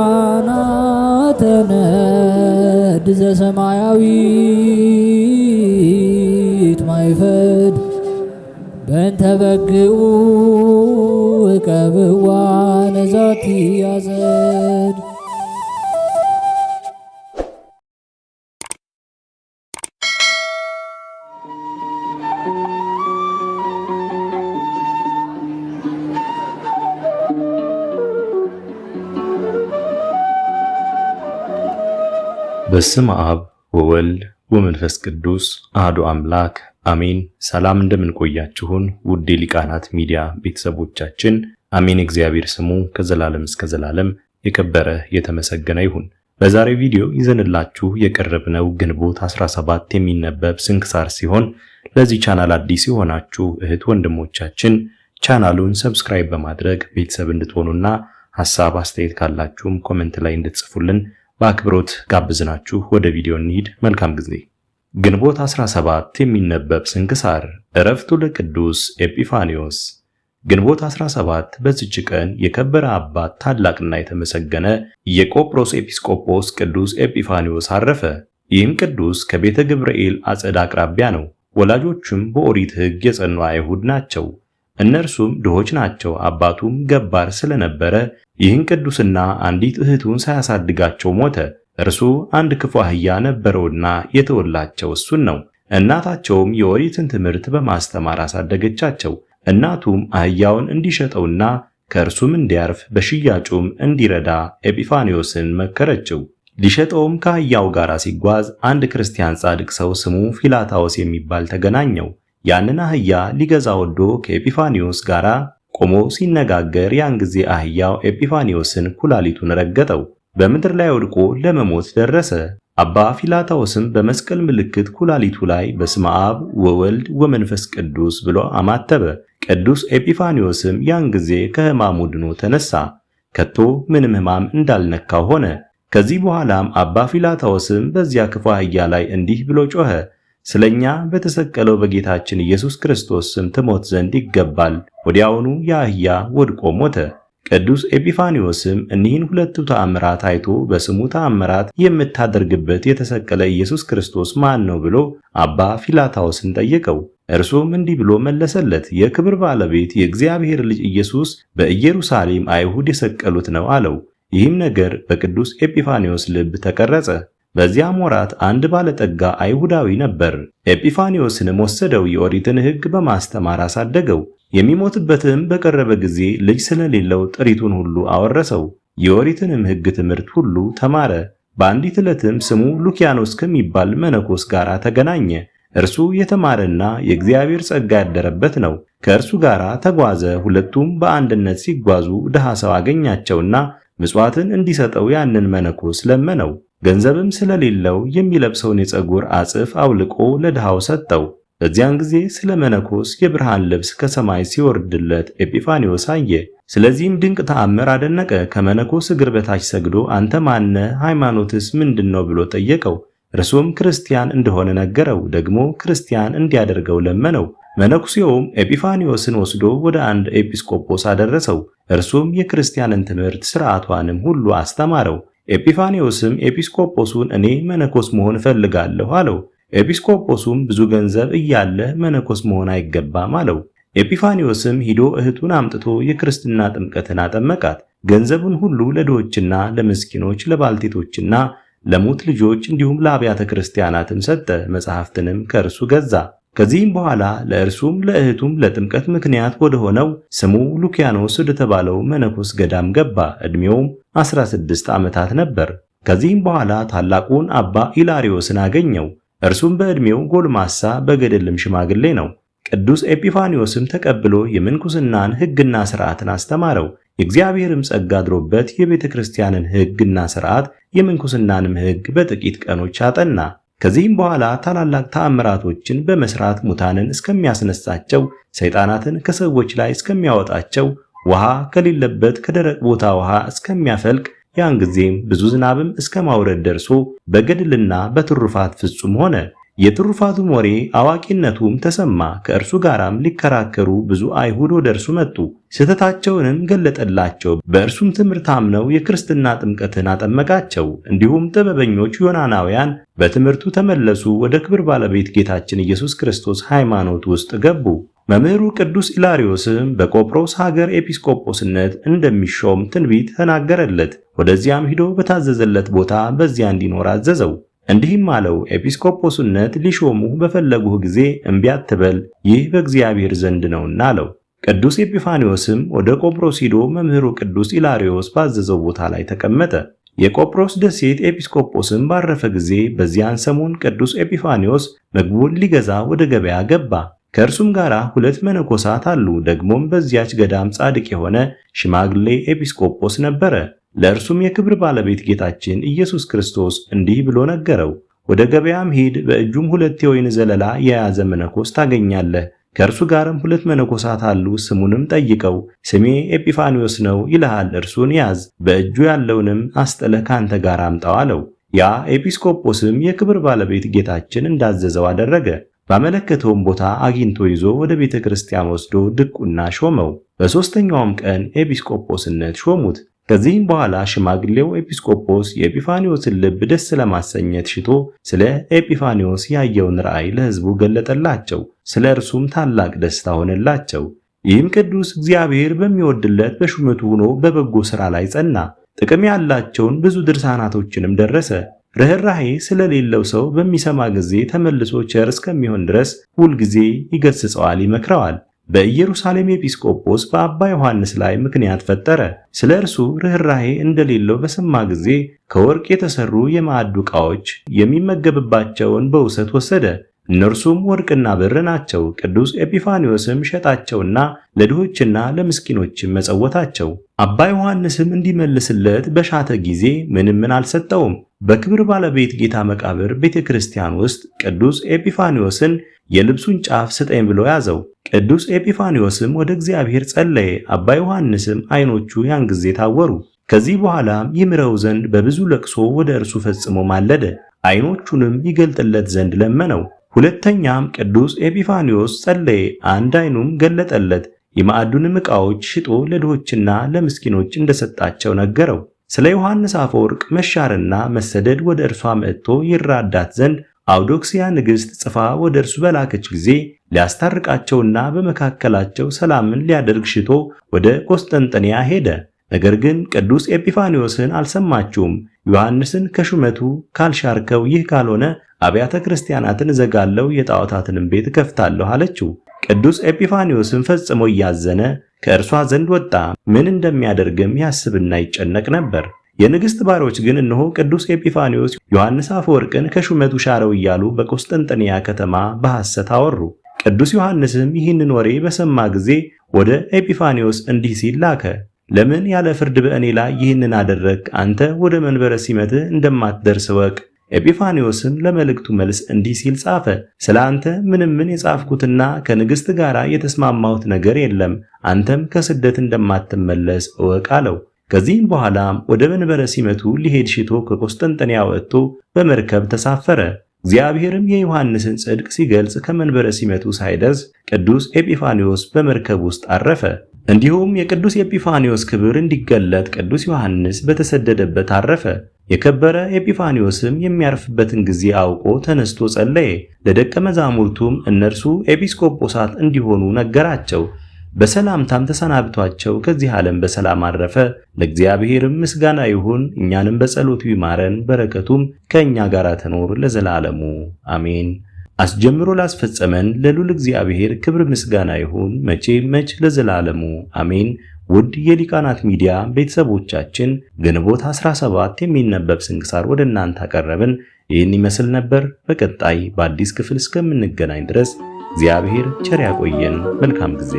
ሊቃናተ ነድ ዘሰማያዊት ማይፈድ በእንተ በግዑ እቀብዋ ነዛቲ ያዘድ። በስመ አብ ወወልድ ወመንፈስ ቅዱስ አሐዱ አምላክ አሜን። ሰላም እንደምንቆያችሁን ውድ የሊቃናት ሚዲያ ቤተሰቦቻችን፣ አሜን። እግዚአብሔር ስሙ ከዘላለም እስከ ዘላለም የከበረ የተመሰገነ ይሁን። በዛሬው ቪዲዮ ይዘንላችሁ የቀረብነው ግንቦት 17 የሚነበብ ስንክሳር ሲሆን ለዚህ ቻናል አዲስ የሆናችሁ እህት ወንድሞቻችን ቻናሉን ሰብስክራይብ በማድረግ ቤተሰብ እንድትሆኑና ሐሳብ አስተያየት ካላችሁም ኮሜንት ላይ እንድትጽፉልን በአክብሮት ጋብዝናችሁ ወደ ቪዲዮ እንሂድ። መልካም ጊዜ። ግንቦት 17 የሚነበብ ስንክሳር። ዕረፍቱ ለቅዱስ ኤጲፋንዮስ። ግንቦት 17 በዚች ቀን የከበረ አባት ታላቅና የተመሰገነ የቆጵሮስ ኤጲስቆጶስ ቅዱስ ኤጲፋንዮስ አረፈ። ይህም ቅዱስ ከቤተ ገብርኤል አጸድ አቅራቢያ ነው። ወላጆቹም በኦሪት ሕግ የጸኑ አይሁድ ናቸው። እነርሱም ድሆች ናቸው። አባቱም ገባር ስለነበረ ይህን ቅዱስና አንዲት እህቱን ሳያሳድጋቸው ሞተ። እርሱ አንድ ክፉ አህያ ነበረውና የተወላቸው እሱን ነው። እናታቸውም የኦሪትን ትምህርት በማስተማር አሳደገቻቸው። እናቱም አህያውን እንዲሸጠውና ከእርሱም እንዲያርፍ በሽያጩም እንዲረዳ ኤጲፋንዮስን መከረችው። ሊሸጠውም ከአህያው ጋር ሲጓዝ አንድ ክርስቲያን ጻድቅ ሰው ስሙ ፊላታዎስ የሚባል ተገናኘው። ያንን አህያ ሊገዛ ወዶ ከኤጲፋንዮስ ጋር ቆሞ ሲነጋገር ያን ጊዜ አህያው ኤጲፋንዮስን ኩላሊቱን ረገጠው። በምድር ላይ ወድቆ ለመሞት ደረሰ። አባ ፊላታዎስም በመስቀል ምልክት ኩላሊቱ ላይ በስመ አብ ወወልድ ወመንፈስ ቅዱስ ብሎ አማተበ። ቅዱስ ኤጲፋንዮስም ያን ጊዜ ከሕማሙ ድኖ ተነሳ። ከቶ ምንም ሕማም እንዳልነካው ሆነ። ከዚህ በኋላም አባ ፊላታዎስም በዚያ ክፉ አህያ ላይ እንዲህ ብሎ ጮኸ። ስለኛ በተሰቀለው በጌታችን ኢየሱስ ክርስቶስ ስም ትሞት ዘንድ ይገባል። ወዲያውኑ የአህያ ወድቆ ሞተ። ቅዱስ ኤጲፋንዮስም እኒህን ሁለቱ ተአምራት አይቶ በስሙ ተአምራት የምታደርግበት የተሰቀለ ኢየሱስ ክርስቶስ ማን ነው ብሎ አባ ፊላታዎስን ጠየቀው። እርሱም እንዲህ ብሎ መለሰለት፣ የክብር ባለቤት የእግዚአብሔር ልጅ ኢየሱስ በኢየሩሳሌም አይሁድ የሰቀሉት ነው አለው። ይህም ነገር በቅዱስ ኤጲፋንዮስ ልብ ተቀረጸ። በዚያም ወራት አንድ ባለጠጋ አይሁዳዊ ነበር። ኤጲፋንዮስንም ወሰደው፣ የኦሪትን ሕግ በማስተማር አሳደገው። የሚሞትበትም በቀረበ ጊዜ ልጅ ስለሌለው ጥሪቱን ሁሉ አወረሰው። የኦሪትንም ሕግ ትምህርት ሁሉ ተማረ። በአንዲት ዕለትም ስሙ ሉኪያኖስ ከሚባል መነኮስ ጋር ተገናኘ። እርሱ የተማረና የእግዚአብሔር ጸጋ ያደረበት ነው። ከእርሱ ጋር ተጓዘ። ሁለቱም በአንድነት ሲጓዙ ድሃ ሰው አገኛቸውና ምጽዋትን እንዲሰጠው ያንን መነኮስ ለመነው። ገንዘብም ስለሌለው የሚለብሰውን የፀጉር አጽፍ አውልቆ ለድሃው ሰጠው። በዚያን ጊዜ ስለ መነኮስ የብርሃን ልብስ ከሰማይ ሲወርድለት ኤጲፋንዮስ አየ። ስለዚህም ድንቅ ተአምር አደነቀ። ከመነኮስ እግር በታች ሰግዶ አንተ ማነህ? ሃይማኖትስ ምንድነው? ብሎ ጠየቀው። እርሱም ክርስቲያን እንደሆነ ነገረው። ደግሞ ክርስቲያን እንዲያደርገው ለመነው። መነኩሴውም ኤጲፋንዮስን ወስዶ ወደ አንድ ኤጲስቆጶስ አደረሰው። እርሱም የክርስቲያንን ትምህርት ሥርዓቷንም ሁሉ አስተማረው። ኤጲፋንዮስም ኤጲስቆጶሱን እኔ መነኮስ መሆን እፈልጋለሁ አለው። ኤጲስቆጶሱም ብዙ ገንዘብ እያለ መነኮስ መሆን አይገባም አለው። ኤጲፋንዮስም ሂዶ እህቱን አምጥቶ የክርስትና ጥምቀትን አጠመቃት። ገንዘቡን ሁሉ ለድሆችና ለምስኪኖች፣ ለባልቴቶችና ለሙት ልጆች እንዲሁም ለአብያተ ክርስቲያናትም ሰጠ። መጽሐፍትንም ከእርሱ ገዛ። ከዚህም በኋላ ለእርሱም ለእህቱም ለጥምቀት ምክንያት ወደ ሆነው ስሙ ሉኪያኖስ ወደ ተባለው መነኮስ ገዳም ገባ። ዕድሜውም 16 ዓመታት ነበር። ከዚህም በኋላ ታላቁን አባ ኢላሪዮስን አገኘው። እርሱም በዕድሜው ጎልማሳ በገድልም ሽማግሌ ነው። ቅዱስ ኤጲፋንዮስም ተቀብሎ የምንኩስናን ሕግና ሥርዓትን አስተማረው። የእግዚአብሔርም ጸጋ አድሮበት የቤተ ክርስቲያንን ሕግና ሥርዓት የምንኩስናንም ሕግ በጥቂት ቀኖች አጠና። ከዚህም በኋላ ታላላቅ ተአምራቶችን በመስራት ሙታንን እስከሚያስነሳቸው፣ ሰይጣናትን ከሰዎች ላይ እስከሚያወጣቸው፣ ውሃ ከሌለበት ከደረቅ ቦታ ውሃ እስከሚያፈልቅ፣ ያን ጊዜም ብዙ ዝናብም እስከ ማውረድ ደርሶ በገድልና በትሩፋት ፍጹም ሆነ። የትሩፋቱም ወሬ አዋቂነቱም ተሰማ። ከእርሱ ጋራም ሊከራከሩ ብዙ አይሁድ ወደ እርሱ መጡ። ስህተታቸውንም ገለጠላቸው። በእርሱም ትምህርት አምነው የክርስትና ጥምቀትን አጠመቃቸው። እንዲሁም ጥበበኞች ዮናናውያን በትምህርቱ ተመለሱ። ወደ ክብር ባለቤት ጌታችን ኢየሱስ ክርስቶስ ሃይማኖት ውስጥ ገቡ። መምህሩ ቅዱስ ኢላሪዮስም በቆጵሮስ ሀገር ኤጲስቆጶስነት እንደሚሾም ትንቢት ተናገረለት። ወደዚያም ሂዶ በታዘዘለት ቦታ በዚያ እንዲኖር አዘዘው። እንዲህም አለው፣ ኤጲስቆጶስነት ሊሾሙህ በፈለጉህ ጊዜ እምቢ አትበል፣ ይህ በእግዚአብሔር ዘንድ ነውና አለው። ቅዱስ ኤጲፋንዮስም ወደ ቆጵሮስ ሂዶ መምህሩ ቅዱስ ኢላሪዮስ ባዘዘው ቦታ ላይ ተቀመጠ። የቆጵሮስ ደሴት ኤጲስቆጶስም ባረፈ ጊዜ በዚያን ሰሞን ቅዱስ ኤጲፋንዮስ ምግቡን ሊገዛ ወደ ገበያ ገባ። ከእርሱም ጋር 2 መነኮሳት አሉ። ደግሞም በዚያች ገዳም ጻድቅ የሆነ ሽማግሌ ኤጲስቆጶስ ነበረ። ለእርሱም የክብር ባለቤት ጌታችን ኢየሱስ ክርስቶስ እንዲህ ብሎ ነገረው፣ ወደ ገበያም ሂድ፣ በእጁም 2 የወይን ዘለላ የያዘ መነኮስ ታገኛለህ። ከእርሱ ጋርም 2 መነኮሳት አሉ። ስሙንም ጠይቀው፣ ስሜ ኤጲፋንዮስ ነው ይልሃል። እርሱን ያዝ፣ በእጁ ያለውንም አስጥለህ ካንተ ጋር አምጣው አለው። ያ ኤጲስቆጶስም የክብር ባለቤት ጌታችን እንዳዘዘው አደረገ። ባመለከተውም ቦታ አግኝቶ ይዞ ወደ ቤተ ክርስቲያን ወስዶ ድቁና ሾመው። በሦስተኛውም ቀን ኤጲስቆጶስነት ሾሙት። ከዚህም በኋላ ሽማግሌው ኤጲስቆጶስ የኤጲፋንዮስን ልብ ደስ ለማሰኘት ሽቶ ስለ ኤጲፋንዮስ ያየውን ራእይ ለሕዝቡ ገለጠላቸው። ስለ እርሱም ታላቅ ደስታ ሆነላቸው። ይህም ቅዱስ እግዚአብሔር በሚወድለት በሹመቱ ሆኖ በበጎ ሥራ ላይ ጸና። ጥቅም ያላቸውን ብዙ ድርሳናቶችንም ደረሰ። ርኅራኄ ስለሌለው ሰው በሚሰማ ጊዜ ተመልሶ ቸር እስከሚሆን ድረስ ሁልጊዜ ይገስጸዋል፣ ይመክረዋል። በኢየሩሳሌም ኤጲስቆጶስ በአባ ዮሐንስ ላይ ምክንያት ፈጠረ። ስለ እርሱ ርኅራኄ እንደሌለው በሰማ ጊዜ ከወርቅ የተሰሩ የማዕዱ ዕቃዎች የሚመገብባቸውን በውሰት ወሰደ። እነርሱም ወርቅና ብር ናቸው። ቅዱስ ኤጲፋንዮስም ሸጣቸውና ለድሆችና ለምስኪኖችም መጸወታቸው። አባ ዮሐንስም እንዲመልስለት በሻተ ጊዜ ምንም አልሰጠውም። በክብር ባለቤት ጌታ መቃብር ቤተክርስቲያን ውስጥ ቅዱስ ኤጲፋንዮስን የልብሱን ጫፍ ስጠኝ ብሎ ያዘው። ቅዱስ ኤጲፋንዮስም ወደ እግዚአብሔር ጸለየ። አባ ዮሐንስም ዓይኖቹ ያን ጊዜ ታወሩ። ከዚህ በኋላም ይምረው ዘንድ በብዙ ለቅሶ ወደ እርሱ ፈጽሞ ማለደ። ዓይኖቹንም ይገልጥለት ዘንድ ለመነው። ሁለተኛም ቅዱስ ኤጲፋንዮስ ጸለየ። አንድ ዓይኑም ገለጠለት። የማዕዱንም ዕቃዎች ሽጦ ለድሆችና ለምስኪኖች እንደሰጣቸው ነገረው። ስለ ዮሐንስ አፈወርቅ መሻርና መሰደድ ወደ እርሷ መጥቶ ይራዳት ዘንድ አውዶክስያ ንግሥት ጽፋ ወደ እርሱ በላከች ጊዜ ሊያስታርቃቸውና በመካከላቸው ሰላምን ሊያደርግ ሽቶ ወደ ቆስጠንጠንያ ሄደ። ነገር ግን ቅዱስ ኤጲፋንዮስን አልሰማችውም። ዮሐንስን ከሹመቱ ካልሻርከው፣ ይህ ካልሆነ አብያተ ክርስቲያናትን እዘጋለሁ፣ የጣዖታትንም ቤት እከፍታለሁ አለችው። ቅዱስ ኤጲፋንዮስን ፈጽሞ እያዘነ ከእርሷ ዘንድ ወጣ። ምን እንደሚያደርግም ያስብና ይጨነቅ ነበር። የንግሥት ባሮች ግን እነሆ ቅዱስ ኤጲፋንዮስ ዮሐንስ አፈወርቅን ከሹመቱ ሻረው እያሉ በቆስጠንጠንያ ከተማ በሐሰት አወሩ። ቅዱስ ዮሐንስም ይህንን ወሬ በሰማ ጊዜ ወደ ኤጲፋንዮስ እንዲህ ሲል ላከ። ለምን ያለ ፍርድ በእኔ ላይ ይህንን አደረግ? አንተ ወደ መንበረ ሲመትህ እንደማትደርስ ወቅ። ኤጲፋንዮስም ለመልእክቱ መልስ እንዲህ ሲል ጻፈ። ስለ አንተ ምንም የጻፍኩትና ከንግሥት ጋር የተስማማሁት ነገር የለም። አንተም ከስደት እንደማትመለስ እወቅ አለው። ከዚህም በኋላም ወደ መንበረ ሲመቱ ሊሄድ ሽቶ ከቆስጠንጠንያ ወጥቶ በመርከብ ተሳፈረ። እግዚአብሔርም የዮሐንስን ጽድቅ ሲገልጽ ከመንበረ ሲመቱ ሳይደርስ ቅዱስ ኤጲፋንዮስ በመርከብ ውስጥ አረፈ። እንዲሁም የቅዱስ ኤጲፋንዮስ ክብር እንዲገለጥ ቅዱስ ዮሐንስ በተሰደደበት አረፈ። የከበረ ኤጲፋንዮስም የሚያርፍበትን ጊዜ አውቆ ተነስቶ ጸለየ። ለደቀ መዛሙርቱም እነርሱ ኤጲስቆጶሳት እንዲሆኑ ነገራቸው። በሰላምታም ተሰናብቷቸው ከዚህ ዓለም በሰላም አረፈ። ለእግዚአብሔርም ምስጋና ይሁን፣ እኛንም በጸሎቱ ይማረን፣ በረከቱም ከእኛ ጋር ትኖር ለዘላለሙ አሜን። አስጀምሮ ላስፈጸመን ለልዑል እግዚአብሔር ክብር ምስጋና ይሁን መች ለዘላለሙ አሜን። ውድ የሊቃናት ሚዲያ ቤተሰቦቻችን ግንቦት 17 የሚነበብ ስንክሳር ወደ እናንተ አቀረብን። ይህን ይመስል ነበር። በቀጣይ በአዲስ ክፍል እስከምንገናኝ ድረስ እግዚአብሔር ቸር ያቆየን። መልካም ጊዜ